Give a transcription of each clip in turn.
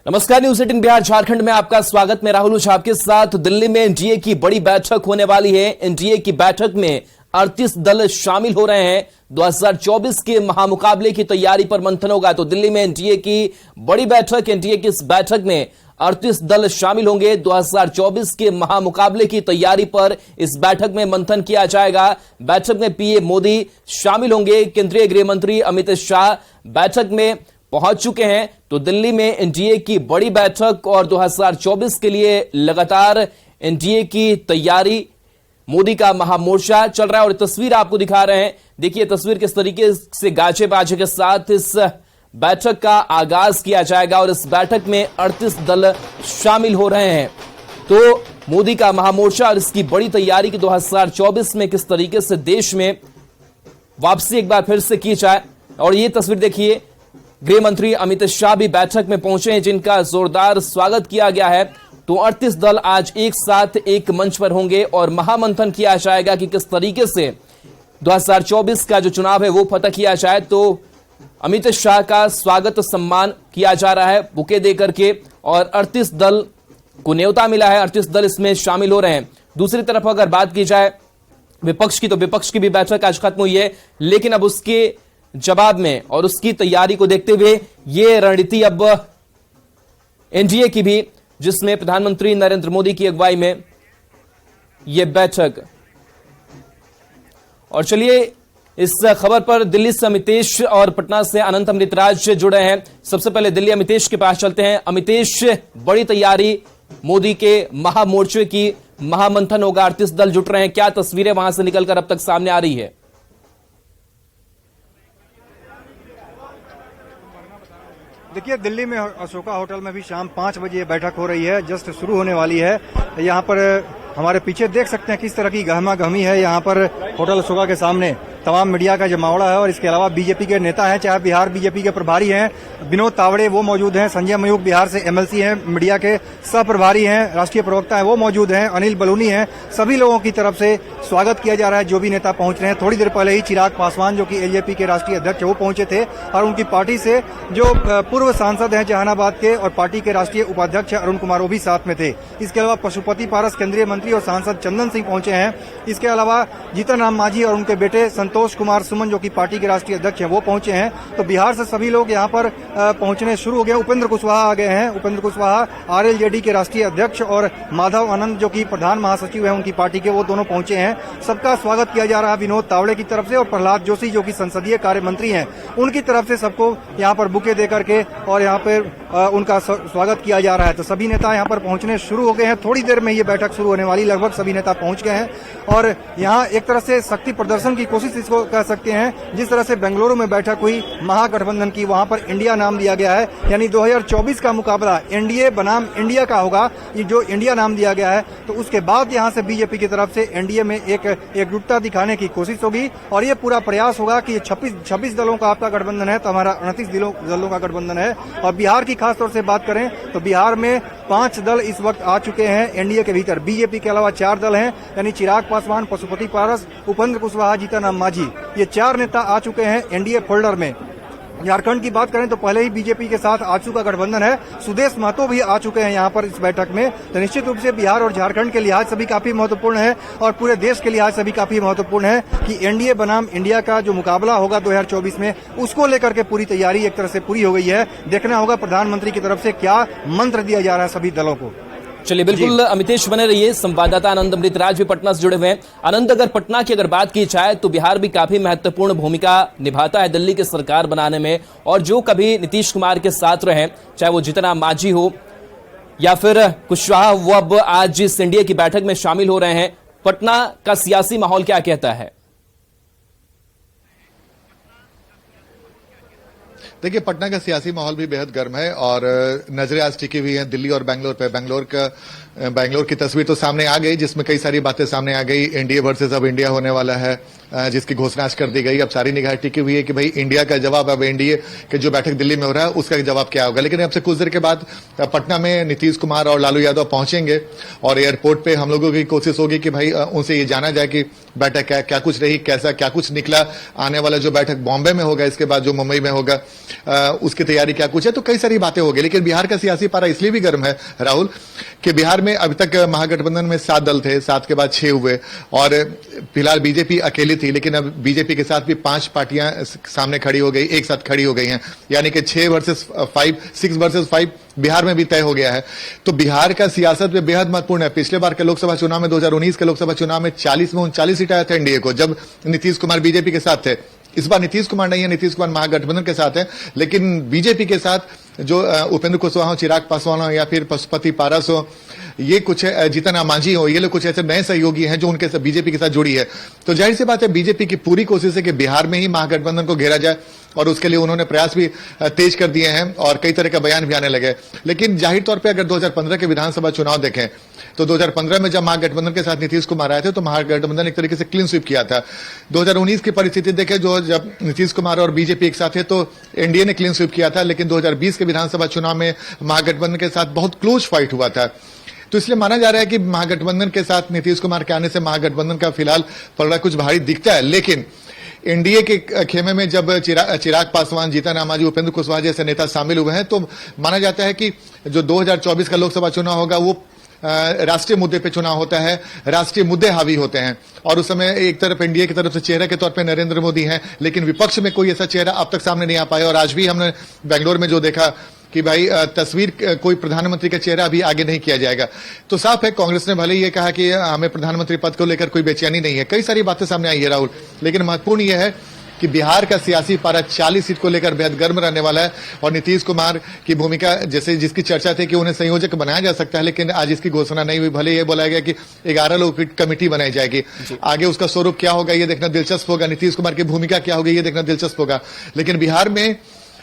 नमस्कार, न्यूज 18 बिहार झारखंड में आपका स्वागत। मैं राहुल झा आपके साथ। दिल्ली में एनडीए की बड़ी बैठक होने वाली है। एनडीए की बैठक में 38 दल शामिल हो रहे हैं। 2024 के महामुकाबले की तैयारी पर मंथन होगा। तो दिल्ली में एनडीए की बड़ी बैठक, एनडीए की इस बैठक में 38 दल शामिल होंगे। 2024 के महामुकाबले की तैयारी पर इस बैठक में मंथन किया जाएगा। बैठक में पीएम मोदी शामिल होंगे। केंद्रीय गृह मंत्री अमित शाह बैठक में पहुंच चुके हैं। तो दिल्ली में एनडीए की बड़ी बैठक और 2024 के लिए लगातार एनडीए की तैयारी, मोदी का महामोर्चा चल रहा है। और तस्वीर आपको दिखा रहे हैं। देखिए तस्वीर किस तरीके से गाजे बाजे के साथ इस बैठक का आगाज किया जाएगा और इस बैठक में 38 दल शामिल हो रहे हैं। तो मोदी का महामोर्चा और इसकी बड़ी तैयारी की 2024 में किस तरीके से देश में वापसी एक बार फिर से की जाए। और ये तस्वीर देखिए, गृह मंत्री अमित शाह भी बैठक में पहुंचे हैं, जिनका जोरदार स्वागत किया गया है। तो 38 दल आज एक साथ एक मंच पर होंगे और महामंथन किया जाएगा कि किस तरीके से 2024 का जो चुनाव है वो फतह किया जाए। तो अमित शाह का स्वागत सम्मान किया जा रहा है बुके देकर के, और 38 दल को न्योता मिला है। 38 दल इसमें शामिल हो रहे हैं। दूसरी तरफ अगर बात की जाए विपक्ष की, तो विपक्ष की भी बैठक आज खत्म हुई है, लेकिन अब उसके जवाब में और उसकी तैयारी को देखते हुए ये रणनीति अब एनडीए की भी, जिसमें प्रधानमंत्री नरेंद्र मोदी की अगुवाई में यह बैठक। और चलिए इस खबर पर दिल्ली से अमितेश और पटना से अनंत अमृतराज जुड़े हैं। सबसे पहले दिल्ली अमितेश के पास चलते हैं। अमितेश, बड़ी तैयारी मोदी के महामोर्चे की, महामंथन होगा, 38 दल जुट रहे हैं। क्या तस्वीरें वहां से निकलकर अब तक सामने आ रही है? देखिए, दिल्ली में अशोका होटल में भी शाम 5 बजे बैठक हो रही है, जस्ट शुरू होने वाली है। यहाँ पर हमारे पीछे देख सकते हैं किस तरह की गहमा गहमी है। यहाँ पर होटल अशोका के सामने तमाम मीडिया का जमावड़ा है और इसके अलावा बीजेपी के नेता हैं, चाहे बिहार बीजेपी के प्रभारी हैं विनोद तावड़े वो मौजूद हैं, संजय मयूख बिहार से एमएलसी हैं, मीडिया के सह प्रभारी हैं, राष्ट्रीय प्रवक्ता हैं वो मौजूद हैं, अनिल बलूनी हैं। सभी लोगों की तरफ से स्वागत किया जा रहा है जो भी नेता पहुंच रहे हैं। थोड़ी देर पहले ही चिराग पासवान जो कि एलजेपी के राष्ट्रीय अध्यक्ष वो पहुंचे थे और उनकी पार्टी से जो पूर्व सांसद हैं जहानाबाद के और पार्टी के राष्ट्रीय उपाध्यक्ष अरुण कुमार वो भी साथ में थे। इसके अलावा पशुपति पारस केंद्रीय मंत्री और सांसद चंदन सिंह पहुंचे हैं। इसके अलावा जीतन राम मांझी और उनके बेटे संतोष कुमार सुमन जो कि पार्टी के राष्ट्रीय अध्यक्ष हैं वो पहुंचे हैं। तो बिहार से सभी लोग यहाँ पर पहुंचने शुरू हो गए। उपेंद्र कुशवाहा आ गए हैं। उपेंद्र कुशवाहा आरएलजेडी के राष्ट्रीय अध्यक्ष और माधव आनंद जो कि प्रधान महासचिव हैं उनकी पार्टी के, वो दोनों पहुंचे हैं। सबका स्वागत किया जा रहा है विनोद तावड़े की तरफ से और प्रहलाद जोशी जो कि संसदीय कार्य मंत्री हैं उनकी तरफ से सबको यहाँ पर बुके देकर के और यहाँ पर उनका स्वागत किया जा रहा है। तो सभी नेता यहाँ पर पहुंचने शुरू हो गए हैं। थोड़ी देर में ये बैठक शुरू होने वाली, लगभग सभी नेता पहुंच गए हैं और यहाँ एक तरह से शक्ति प्रदर्शन की कोशिश इसको कह सकते हैं। जिस तरह से बेंगलुरु में बैठक हुई महागठबंधन की, वहां पर इंडिया नाम दिया गया है, यानी 2024 का मुकाबला एनडीए बनाम इंडिया का होगा, ये जो इंडिया नाम दिया गया है। तो उसके बाद यहाँ से बीजेपी की तरफ से एनडीए में एक एकजुटता दिखाने की कोशिश होगी और ये पूरा प्रयास होगा कि 26 दलों का आपका गठबंधन है तो हमारा 29 दलों का गठबंधन है। और बिहार की खासतौर से बात करें तो बिहार में 5 दल इस वक्त आ चुके हैं एनडीए के भीतर। बीजेपी के अलावा 4 दल हैं, यानी चिराग पासवान, पशुपति पारस, उपेंद्र कुशवाहा, जीतन राम मांझी, ये 4 नेता आ चुके हैं एनडीए फोल्डर में। झारखंड की बात करें तो पहले ही बीजेपी के साथ आजसू का गठबंधन है, सुदेश महतो भी आ चुके हैं यहाँ पर इस बैठक में। तो निश्चित रूप से बिहार और झारखंड के लिहाज से भी काफी महत्वपूर्ण है और पूरे देश के लिहाज से भी काफी महत्वपूर्ण है कि एनडीए बनाम इंडिया का जो मुकाबला होगा 2024 में, उसको लेकर के पूरी तैयारी एक तरह से पूरी हो गई है। देखना होगा प्रधानमंत्री की तरफ से क्या मंत्र दिया जा रहा है सभी दलों को। चलिए बिल्कुल अमितेश बने रहिए। संवाददाता आनंद अमृतराज भी पटना से जुड़े हुए हैं। आनंद, अगर पटना की अगर बात की जाए तो बिहार भी काफी महत्वपूर्ण भूमिका निभाता है दिल्ली की सरकार बनाने में, और जो कभी नीतीश कुमार के साथ रहे, चाहे वो जीतन राम मांझी हो या फिर कुशवाहा, वो अब आज इस एनडीए की बैठक में शामिल हो रहे हैं। पटना का सियासी माहौल क्या कहता है? देखिए, पटना का सियासी माहौल भी बेहद गर्म है और नजरें आज टिकी हुई हैं दिल्ली और बैंगलोर पे। बैंगलोर की तस्वीर तो सामने आ गई, जिसमें कई सारी बातें सामने आ गई। एनडीए वर्सेस अब इंडिया होने वाला है। जिसकी घोषणा आज कर दी गई। अब सारी निगाह टिकी हुई है कि भाई इंडिया का जवाब, अब एनडीए के जो बैठक दिल्ली में हो रहा है उसका जवाब क्या होगा। लेकिन अब से कुछ देर के बाद पटना में नीतीश कुमार और लालू यादव पहुंचेंगे और एयरपोर्ट पे हम लोगों की कोशिश होगी कि भाई उनसे ये जाना जाए कि बैठक क्या कुछ रही, कैसा क्या कुछ निकला, आने वाला जो बैठक बॉम्बे में होगा, इसके बाद जो मुंबई में होगा उसकी तैयारी क्या कुछ है। तो कई सारी बातें होगी। लेकिन बिहार का सियासी पारा इसलिए भी गर्म है राहुल कि बिहार में अभी तक महागठबंधन में 7 दल थे, 7 के बाद 6 हुए और फिलहाल बीजेपी अकेली थी। लेकिन अब बीजेपी के साथ भी 5 पार्टियां सामने खड़ी हो गई, एक साथ खड़ी हो गई हैं, यानी कि 6 वर्सेस 5, 6 वर्सेस 5 बिहार में भी तय हो गया है। तो बिहार का सियासत में बेहद महत्वपूर्ण है। पिछले बार के लोकसभा चुनाव में 2019 के लोकसभा चुनाव में 40 में 39 सीट आया था एनडीए को, जब नीतीश कुमार बीजेपी के साथ थे। इस बार नीतीश कुमार नहीं है, नीतीश कुमार महागठबंधन के साथ है, लेकिन बीजेपी के साथ जो उपेंद्र कुशवाहा हो, चिराग पासवान हो या फिर पशुपति पारस हो, ये कुछ जीतन राम मांझी हो, ये लोग कुछ ऐसे नए सहयोगी हैं जो उनके बीजेपी के साथ जुड़ी है। तो जाहिर सी बात है बीजेपी की पूरी कोशिश है कि बिहार में ही महागठबंधन को घेरा जाए और उसके लिए उन्होंने प्रयास भी तेज कर दिए हैं और कई तरह का बयान भी आने लगे। लेकिन जाहिर तौर पर अगर 2015 के विधानसभा चुनाव देखें तो 2015 में जब महागठबंधन के साथ नीतीश कुमार आए थे तो महागठबंधन एक तरीके से क्लीन स्वीप किया था। 2019 की परिस्थिति देखें, जो जब नीतीश कुमार और बीजेपी एक साथ थे तो एनडीए ने क्लीन स्वीप किया था। लेकिन 2020 के विधानसभा चुनाव में महागठबंधन के साथ बहुत क्लोज फाइट हुआ था। तो इसलिए माना जा रहा है कि महागठबंधन के साथ नीतीश कुमार के आने से महागठबंधन का फिलहाल पलड़ा कुछ भारी दिखता है। लेकिन एनडीए के खेमे में जब चिराग पासवान, जीतन राम मांझी, उपेंद्र कुशवाहा जैसे नेता शामिल हुए हैं तो माना जाता है कि जो 2024 का लोकसभा चुनाव होगा वो राष्ट्रीय मुद्दे पे चुनाव होता है, राष्ट्रीय मुद्दे हावी होते हैं। और उस समय एक तरफ एनडीए की तरफ से चेहरे के तौर पे नरेंद्र मोदी हैं, लेकिन विपक्ष में कोई ऐसा चेहरा अब तक सामने नहीं आ पाया। और आज भी हमने बेंगलोर में जो देखा कि भाई तस्वीर कोई प्रधानमंत्री का चेहरा अभी आगे नहीं किया जाएगा। तो साफ है कांग्रेस ने भले ये कहा कि हमें प्रधानमंत्री पद को लेकर कोई बेचैनी नहीं है, कई सारी बातें सामने आई है राहुल। लेकिन महत्वपूर्ण यह है कि बिहार का सियासी पारा 40 सीट को लेकर बेहद गर्म रहने वाला है और नीतीश कुमार की भूमिका जैसे जिसकी चर्चा थी कि उन्हें संयोजक बनाया जा सकता है, लेकिन आज इसकी घोषणा नहीं हुई। भले ये बोला गया कि 11 लोगों की कमेटी बनाई जाएगी, आगे उसका स्वरूप क्या होगा ये देखना दिलचस्प होगा, नीतीश कुमार की भूमिका क्या होगी ये देखना दिलचस्प होगा। लेकिन बिहार में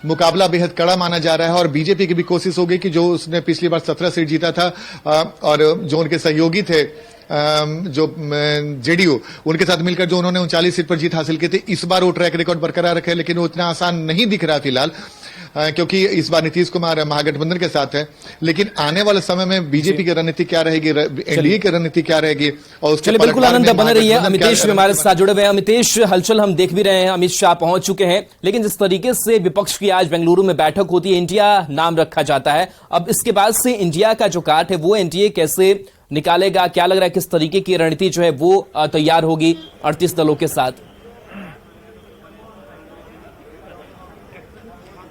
मुकाबला बेहद कड़ा माना जा रहा है और बीजेपी की भी कोशिश होगी कि जो उसने पिछली बार 17 सीट जीता था और जो उनके सहयोगी थे जो जेडीयू, उनके साथ मिलकर जो उन्होंने 39 सीट पर जीत हासिल की थी, इस बार वो ट्रैक रिकॉर्ड बरकरार रखे। लेकिन वो इतना आसान नहीं दिख रहा फिलहाल, क्योंकि इस बार नीतीश कुमार महागठबंधन के साथ है। लेकिन आने वाले समय में बीजेपी की रणनीति क्या रहेगी, एनडीए की रणनीति क्या रहेगी और चलिए बिल्कुल आनंद बने रही है। अमितेश भी हमारे साथ जुड़े हुए हैं। अमितेश, हलचल हम देख भी रहे हैं, अमित शाह पहुंच चुके हैं, लेकिन जिस तरीके से विपक्ष की आज बेंगलुरु में बैठक होती है, इंडिया नाम रखा जाता है, अब इसके बाद से इंडिया का जो काट है वो एनडीए कैसे निकालेगा, क्या लग रहा है किस तरीके की रणनीति जो है वो तैयार होगी 38 दलों के साथ?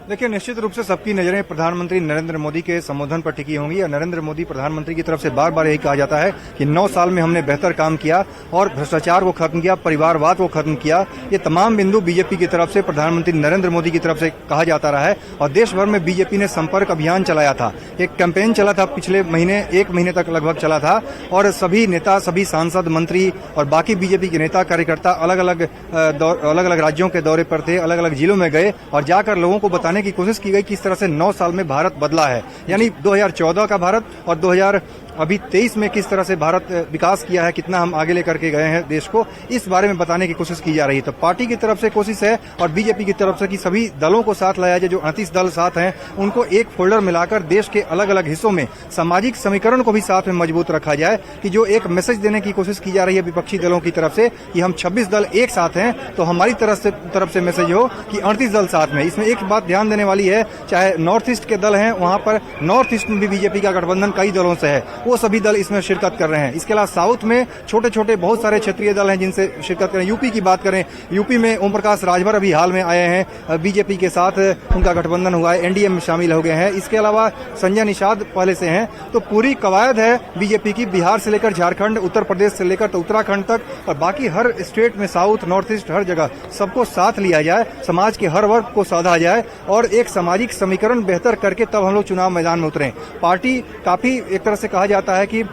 देखिए, निश्चित रूप से सबकी नजरें प्रधानमंत्री नरेंद्र मोदी के संबोधन पर टिकी होंगी और नरेंद्र मोदी प्रधानमंत्री की तरफ से बार बार यही कहा जाता है कि 9 साल में हमने बेहतर काम किया और भ्रष्टाचार को खत्म किया, परिवारवाद को खत्म किया। ये तमाम बिंदु बीजेपी की तरफ से प्रधानमंत्री नरेंद्र मोदी की तरफ से कहा जाता रहा है और देश भर में बीजेपी ने संपर्क अभियान चलाया था, एक कैंपेन चला था पिछले महीने, 1 महीने तक लगभग चला था और सभी नेता, सभी सांसद, मंत्री और बाकी बीजेपी के नेता कार्यकर्ता अलग अलग राज्यों के दौरे पर थे, अलग अलग जिलों में गए और जाकर लोगों को बताने की कोशिश की गई किस तरह से 9 साल में भारत बदला है। यानी 2014 का भारत और 2023 में किस तरह से भारत विकास किया है, कितना हम आगे लेकर के गए हैं देश को, इस बारे में बताने की कोशिश की जा रही है। तो पार्टी की तरफ से कोशिश है और बीजेपी की तरफ से कि सभी दलों को साथ लाया जाए, जो 38 दल साथ हैं उनको एक फोल्डर मिलाकर देश के अलग अलग हिस्सों में सामाजिक समीकरण को भी साथ में मजबूत रखा जाए, कि जो एक मैसेज देने की कोशिश की जा रही है विपक्षी दलों की तरफ से कि हम 26 दल एक साथ हैं, तो हमारी तरफ से मैसेज हो कि 38 दल साथ में। इसमें एक बात ध्यान देने वाली है, चाहे नॉर्थ ईस्ट के दल हैं, वहां पर नॉर्थ ईस्ट में भी बीजेपी का गठबंधन कई दलों से है, वो सभी दल इसमें शिरकत कर रहे हैं। इसके अलावा साउथ में छोटे छोटे बहुत सारे क्षेत्रीय दल हैं जिनसे शिरकत करें। यूपी की बात करें, यूपी में ओम प्रकाश राजभर अभी हाल में आए हैं, बीजेपी के साथ उनका गठबंधन हुआ है, एनडीए में शामिल हो गए हैं। इसके अलावा संजय निषाद पहले से हैं। तो पूरी कवायद है बीजेपी की, बिहार से लेकर झारखंड, उत्तर प्रदेश से लेकर तो उत्तराखंड तक और बाकी हर स्टेट में, साउथ, नॉर्थ ईस्ट, हर जगह सबको साथ लिया जाए, समाज के हर वर्ग को साधा जाए और एक सामाजिक समीकरण बेहतर करके तब हम लोग चुनाव मैदान में उतरें। पार्टी काफी एक तरह से कहा जाता है कि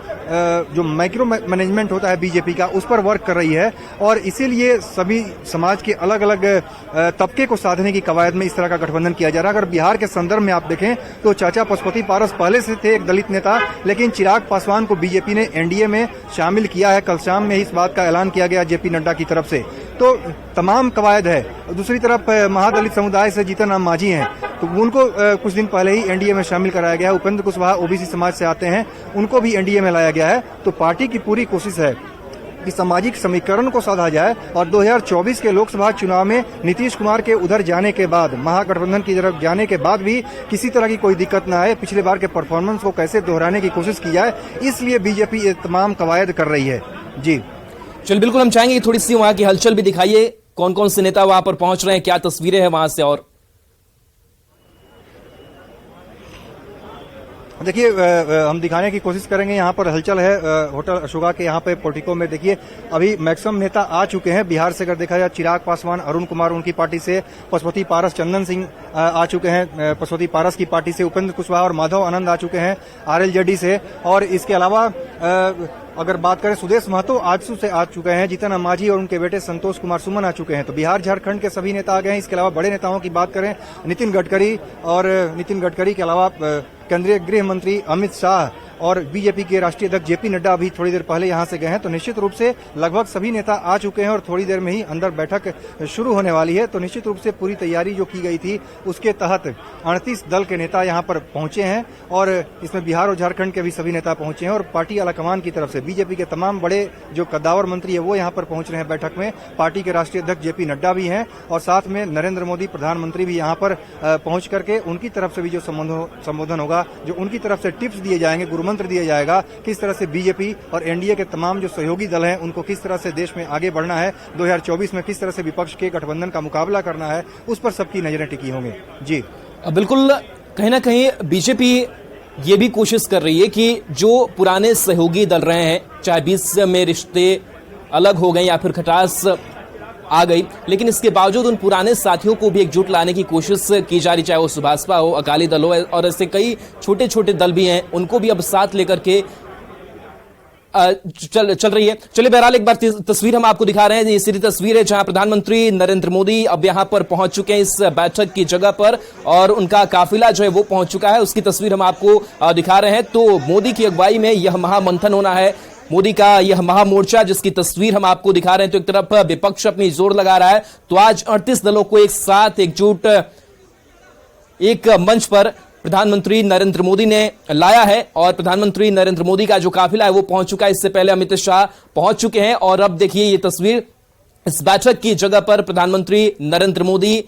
जो माइक्रो मैनेजमेंट होता है बीजेपी का, उस पर वर्क कर रही है और इसीलिए सभी समाज के अलग अलग तबके को साधने की कवायद में इस तरह का गठबंधन किया जा रहा है। अगर बिहार के संदर्भ में आप देखें तो चाचा पशुपति पारस पहले से थे एक दलित नेता, लेकिन चिराग पासवान को बीजेपी ने एनडीए में शामिल किया है। कल शाम में इस बात का ऐलान किया गया जेपी नड्डा की तरफ से। तो तमाम कवायद है। दूसरी तरफ महादलित समुदाय से जीतन राम मांझी हैं, तो उनको कुछ दिन पहले ही एनडीए में शामिल कराया गया है। उपेंद्र कुशवाहा ओबीसी समाज से आते हैं, उनको भी एनडीए में लाया गया है। तो पार्टी की पूरी कोशिश है कि सामाजिक समीकरण को साधा जाए और 2024 के लोकसभा चुनाव में नीतीश कुमार के उधर जाने के बाद, महागठबंधन की तरफ जाने के बाद भी किसी तरह की कोई दिक्कत न आए, पिछले बार के परफॉर्मेंस को कैसे दोहराने की कोशिश की जाए, इसलिए बीजेपी ये तमाम कवायद कर रही है। जी चल बिल्कुल, हम चाहेंगे थोड़ी सी वहां की हलचल भी दिखाइए, कौन कौन से नेता वहां पर पहुंच रहे हैं, क्या तस्वीरें हैं वहां से। और देखिए हम दिखाने की कोशिश करेंगे। यहाँ पर हलचल है होटल अशोका के यहाँ पे पोर्टिको में। देखिए अभी मैक्सिमम नेता आ चुके हैं। बिहार से अगर देखा जाए, चिराग पासवान, अरुण कुमार उनकी पार्टी से, पशुपति पारस, चंदन सिंह आ चुके हैं पशुपति पारस की पार्टी से, उपेंद्र कुशवाहा और माधव आनंद आ चुके हैं आरएलजेडी से। और इसके अलावा अगर बात करें, सुदेश महतो आजसू से आ चुके हैं, जीतन राम मांझी और उनके बेटे संतोष कुमार सुमन आ चुके हैं। तो बिहार झारखंड के सभी नेता आ गए हैं। इसके अलावा बड़े नेताओं की बात करें, नितिन गडकरी के अलावा केंद्रीय गृह मंत्री अमित शाह और बीजेपी के राष्ट्रीय अध्यक्ष जेपी नड्डा अभी थोड़ी देर पहले यहां से गए हैं। तो निश्चित रूप से लगभग सभी नेता आ चुके हैं और थोड़ी देर में ही अंदर बैठक शुरू होने वाली है। तो निश्चित रूप से पूरी तैयारी जो की गई थी उसके तहत 38 दल के नेता यहां पर पहुंचे हैं और इसमें बिहार और झारखंड के भी सभी नेता पहुंचे हैं। और पार्टी आलाकमान की तरफ से बीजेपी के तमाम बड़े जो कद्दावर मंत्री है वो यहाँ पर पहुंच रहे हैं बैठक में। पार्टी के राष्ट्रीय अध्यक्ष जेपी नड्डा भी हैं और साथ में नरेंद्र मोदी प्रधानमंत्री भी यहाँ पर पहुंच करके उनकी तरफ से भी जो संबोधन होगा, जो उनकी तरफ से टिप्स दिए जाएंगे, गुरुमंत्र दिया जाएगा, किस तरह से बीजेपी और एनडीए के तमाम जो सहयोगी दल हैं उनको किस तरह से देश में आगे बढ़ना है, 2024 में किस तरह से विपक्ष के गठबंधन का मुकाबला करना है, उस पर सबकी नजरें टिकी होंगी। जी बिल्कुल, कहीं ना कहीं बीजेपी ये भी कोशिश कर रही है कि जो पुराने सहयोगी दल रहे हैं, चाहे 20 में रिश्ते अलग हो गए या फिर खटास आ गई, लेकिन इसके बावजूद उन पुराने साथियों को भी एकजुट लाने की कोशिश की जा रही, चाहे वो सुभाषपा हो, अकाली दल हो, और ऐसे कई छोटे छोटे दल भी हैं, उनको भी अब साथ लेकर के चल रही है। चलिए बहरहाल एक बार तस्वीर हम आपको दिखा रहे हैं। ये सीधी तस्वीर है जहां प्रधानमंत्री नरेंद्र मोदी अब यहां पर पहुंच चुके हैं इस बैठक की जगह पर और उनका काफिला जो है वो पहुंच चुका है। उसकी तस्वीर हम आपको दिखा रहे हैं। तो मोदी की अगुवाई में यह महामंथन होना है, मोदी का यह महामोर्चा जिसकी तस्वीर हम आपको दिखा रहे हैं। तो एक तरफ विपक्ष अपनी जोर लगा रहा है, तो आज 38 दलों को एक साथ एकजुट एक मंच पर प्रधानमंत्री नरेंद्र मोदी ने लाया है और प्रधानमंत्री नरेंद्र मोदी का जो काफिला है वो पहुंच चुका है। इससे पहले अमित शाह पहुंच चुके हैं और अब देखिए ये तस्वीर, इस बैठक की जगह पर प्रधानमंत्री नरेंद्र मोदी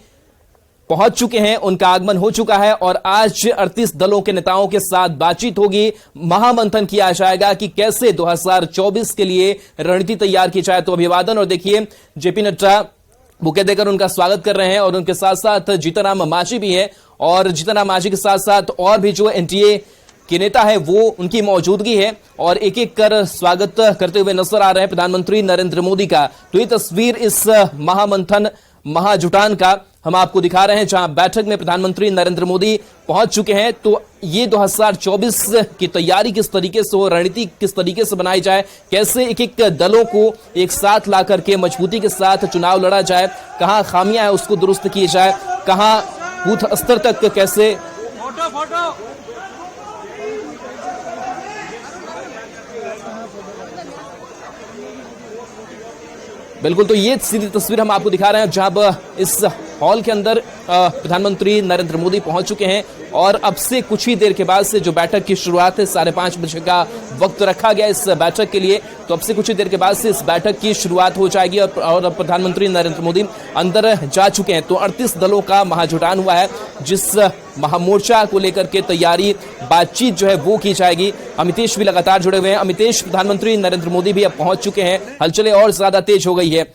पहुंच चुके हैं, उनका आगमन हो चुका है और आज 38 दलों के नेताओं के साथ बातचीत होगी, महामंथन किया जाएगा कि कैसे 2024 के लिए रणनीति तैयार की जाए। तो अभिवादन, और देखिए जेपी नड्डा बुके देकर उनका स्वागत कर रहे हैं और उनके साथ साथ जीतन राम मांझी भी है और जीतन राम मांझी के साथ साथ और भी जो एनडीए के नेता है वो उनकी मौजूदगी है और एक एक कर स्वागत करते हुए नजर आ रहे हैं प्रधानमंत्री नरेंद्र मोदी का। तो ये तस्वीर इस महामंथन महाजुटान का हम आपको दिखा रहे हैं जहां बैठक में प्रधानमंत्री नरेंद्र मोदी पहुंच चुके हैं। तो ये 2024 की तैयारी किस तरीके से हो, रणनीति किस तरीके से बनाई जाए, कैसे एक एक दलों को एक साथ ला करके मजबूती के साथ चुनाव लड़ा जाए, कहां खामियां है उसको दुरुस्त की जाए, कहां बूथ स्तर तक कैसे बिल्कुल। तो ये सीधी तस्वीर हम आपको दिखा रहे हैं जहां इस हॉल के अंदर प्रधानमंत्री नरेंद्र मोदी पहुंच चुके हैं और अब से कुछ ही देर के बाद से जो बैठक की शुरुआत है, 5:30 बजे का वक्त रखा गया इस बैठक के लिए, तो अब से कुछ ही देर के बाद से इस बैठक की शुरुआत हो जाएगी और प्रधानमंत्री नरेंद्र मोदी अंदर जा चुके हैं। तो 38 दलों का महाजुटान हुआ है जिस महामोर्चा को लेकर के तैयारी बातचीत जो है वो की जाएगी। अमितेश भी लगातार जुड़े हुए हैं। अमितेश, प्रधानमंत्री नरेंद्र मोदी भी अब पहुंच चुके हैं, हलचलें और ज्यादा तेज हो गई है।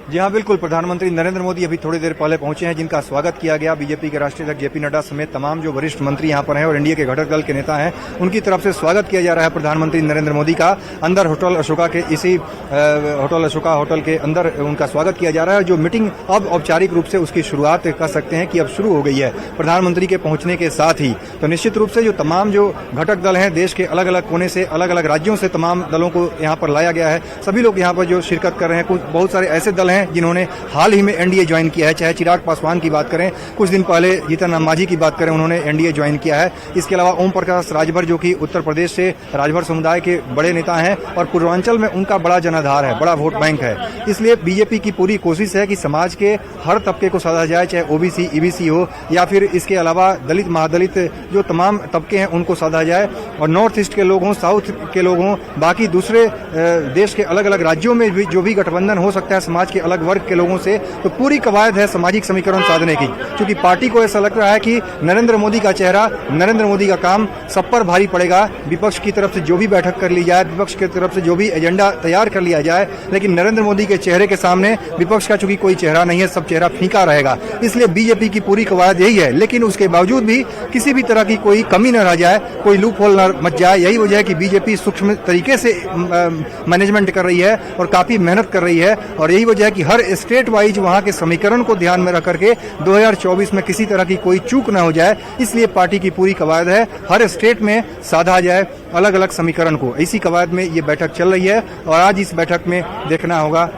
जी हाँ, बिल्कुल, प्रधानमंत्री नरेंद्र मोदी अभी थोड़ी देर पहले पहुंचे हैं, जिनका स्वागत किया गया। बीजेपी के राष्ट्रीय अध्यक्ष जेपी नड्डा समेत तमाम जो वरिष्ठ मंत्री यहां पर हैं और एनडीए के घटक दल के नेता हैं, उनकी तरफ से स्वागत किया जा रहा है प्रधानमंत्री नरेंद्र मोदी का। अंदर होटल अशोका के इसी होटल अशोका होटल के अंदर उनका स्वागत किया जा रहा है। जो मीटिंग अब औपचारिक रूप से उसकी शुरुआत कर सकते हैं कि अब शुरू हो गई है प्रधानमंत्री के पहुंचने के साथ ही। तो निश्चित रूप से जो तमाम जो घटक दल हैं, देश के अलग अलग कोने से, अलग अलग राज्यों से तमाम दलों को यहाँ पर लाया गया है। सभी लोग यहाँ पर जो शिरकत कर रहे हैं, कुछ बहुत सारे ऐसे दल हैं हैं जिन्होंने हाल ही में एनडीए ज्वाइन किया है, चाहे चिराग पासवान की बात करें, कुछ दिन पहले जीतन राम मांझी की बात करें, उन्होंने एनडीए ज्वाइन किया है। इसके अलावा ओम प्रकाश राजभर जो कि उत्तर प्रदेश से राजभर समुदाय के बड़े नेता हैं और पूर्वांचल में उनका बड़ा जनाधार है, बड़ा वोट बैंक है। इसलिए बीजेपी की पूरी कोशिश है कि समाज के हर तबके को साधा जाए, चाहे ओबीसी, ईबीसी हो या फिर इसके अलावा दलित, महादलित जो तमाम तबके हैं उनको साधा जाए। और नॉर्थ ईस्ट के लोग हों, साउथ के लोग हों, बाकी दूसरे देश के अलग अलग राज्यों में भी जो भी गठबंधन हो सकता है समाज के अलग वर्ग के लोगों से, तो पूरी कवायद है सामाजिक समीकरण साधने की। क्योंकि पार्टी को ऐसा लग रहा है कि नरेंद्र मोदी का चेहरा, नरेंद्र मोदी का काम सब पर भारी पड़ेगा। विपक्ष की तरफ से जो भी बैठक कर ली जाए, विपक्ष की तरफ से जो भी एजेंडा तैयार कर लिया जाए, लेकिन नरेंद्र मोदी के चेहरे के सामने विपक्ष का चूंकि कोई चेहरा नहीं है, सब चेहरा फीका रहेगा। इसलिए बीजेपी की पूरी कवायद यही है। लेकिन उसके बावजूद भी किसी भी तरह की कोई कमी न रह जाए, कोई लूप होल न मच जाए। यही वजह है कि बीजेपी सूक्ष्म तरीके से मैनेजमेंट कर रही है और काफी मेहनत कर रही है। और यही वजह है कि हर स्टेट वाइज वहां के समीकरण को ध्यान में रख करके 2024 में किसी तरह की कोई चूक न हो जाए, इसलिए पार्टी की पूरी कवायद है हर स्टेट में साधा जाए अलग अलग समीकरण को। इसी कवायद में ये बैठक चल रही है और आज इस बैठक में देखना होगा